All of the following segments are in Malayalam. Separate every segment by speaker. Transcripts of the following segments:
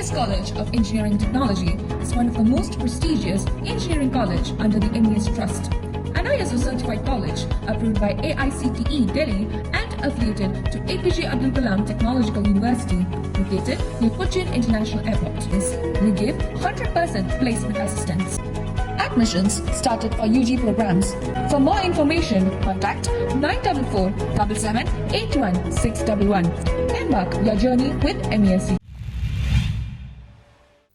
Speaker 1: MES College of Engineering Technology is one of the most prestigious engineering college under the MES Trust. An ISO certified college approved by AICTE Delhi and affiliated to APJ Abdul Kalam Technological University, located near Cochin International Airport. We give 100% placement assistance. Admissions started for UG programs. For more information, contact 944 77 81 611. Embark your journey with MESC.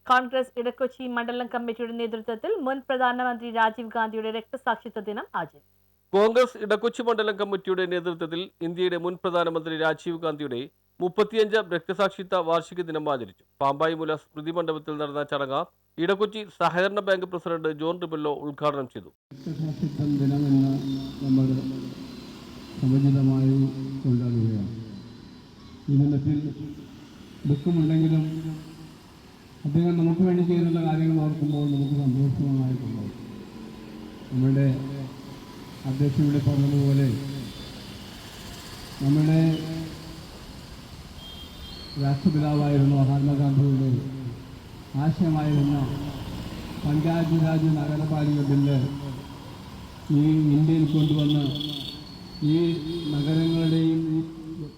Speaker 2: Congress Edakochi മണ്ഡലം കമ്മിറ്റിയുടെ നേതൃത്വത്തിൽ മുൻ പ്രധാനമന്ത്രി രാജീവ് ഗാന്ധിയുടെ രക്തസാക്ഷിത്വ ദിനം ആചരിച്ചു.
Speaker 3: കോൺഗ്രസ് ഇടക്കൊച്ചി മണ്ഡലം കമ്മിറ്റിയുടെ നേതൃത്വത്തിൽ ഇന്ത്യയുടെ മുൻ പ്രധാനമന്ത്രി രാജീവ് ഗാന്ധിയുടെ 35 രക്തസാക്ഷിത്വ വാർഷിക ദിനം ആചരിച്ചു. പാമ്പായിമുല സ്മൃതി മണ്ഡപത്തിൽ നടന്ന ചടങ്ങ് ഇടക്കൊച്ചി സഹകരണ ബാങ്ക് പ്രസിഡന്റ് ജോൺ റിബല്ലോ ഉദ്ഘാടനം ചെയ്തു.
Speaker 4: രക്തസാക്ഷിത്വ ദിനമെന്ന് നമ്മൾ സമുചിതമായി കൊണ്ടാടുകയാണ്. ഈ ദിനത്തിൽ ദുഃഖമുണ്ടെങ്കിലും അദ്ദേഹം നമുക്ക് വേണ്ടി ചെയ്തിട്ടുള്ള കാര്യങ്ങൾ ഓർക്കുമ്പോൾ നമുക്ക് സന്തോഷമായിട്ടുണ്ടാവും. നമ്മുടെ അധ്യക്ഷൻ ഇവിടെ പറഞ്ഞതുപോലെ നമ്മുടെ രാഷ്ട്രപിതാവായിരുന്ന മഹാത്മാഗാന്ധിയുടെ ആശയമായിരുന്ന പഞ്ചായത്ത് രാജ് നഗരപാലിക ബില്ല് ഈ ഇന്ത്യയിൽ കൊണ്ടുവന്ന് ഈ നഗരങ്ങളുടെയും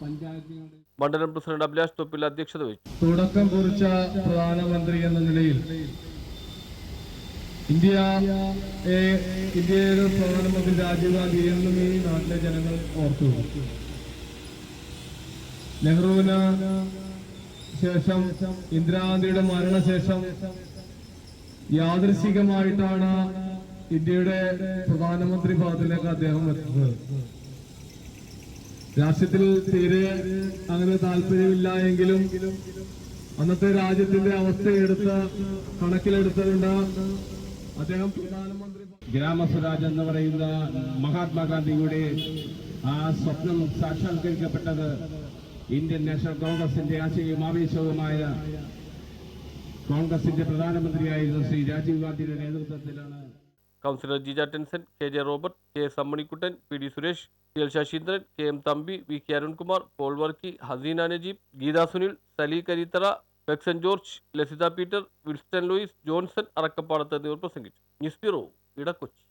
Speaker 4: പഞ്ചായത്തുകളുടെയും
Speaker 3: മണ്ഡലം പ്രസിഡന്റ് അഭിലാഷ് തൊപ്പിൽ അധ്യക്ഷത വഹിച്ചു.
Speaker 4: തുടക്കം കുറിച്ച പ്രധാനമന്ത്രി എന്ന നിലയിൽ ഇന്ത്യയുടെ പ്രധാനമന്ത്രി രാജീവ് ഗാന്ധി എന്നും ഈ നാട്ടിലെ ജനങ്ങൾ ഓർത്തു. നെഹ്റുവിന് ശേഷം ഇന്ദിരാഗാന്ധിയുടെ മരണശേഷം യാദൃശികമായിട്ടാണ് ഇന്ത്യയുടെ പ്രധാനമന്ത്രി പദത്തിലേക്ക് അദ്ദേഹം എത്തുന്നത്. രാഷ്ട്രീയത്തിൽ തീരെ അങ്ങനെ താല്പര്യമില്ല എങ്കിലും അന്നത്തെ രാജ്യത്തിന്റെ അവസ്ഥയെടുത്ത് കണക്കിലെടുത്തുകൊണ്ട് അദ്ദേഹം പ്രധാനമന്ത്രി. ഗ്രാമസ്വരാജ് എന്ന് പറയുന്ന മഹാത്മാഗാന്ധിയുടെ ആ സ്വപ്നം സാക്ഷാത്കരിക്കപ്പെട്ടത് ഇന്ത്യൻ നാഷണൽ കോൺഗ്രസിന്റെ ആശയവും ആവേശവുമായ കോൺഗ്രസിന്റെ പ്രധാനമന്ത്രിയായിരുന്ന ശ്രീ രാജീവ് ഗാന്ധിയുടെ നേതൃത്വത്തിലാണ്.
Speaker 3: Councillor Jija Tenson, KJ Robert, KS Ammanikuttan, PD Suresh, CL Sasheendran, KM Thampi, VK Arunkumar, Paul Varkey, Haseena Najeeb, Geetha Sunil, Sali Karithara, Fexon George, Lasitha Peter, Wilston Louis, Johnson Arakkapadath എന്നിവർ പ്രസംഗിച്ചു. News bureau, Edakochi.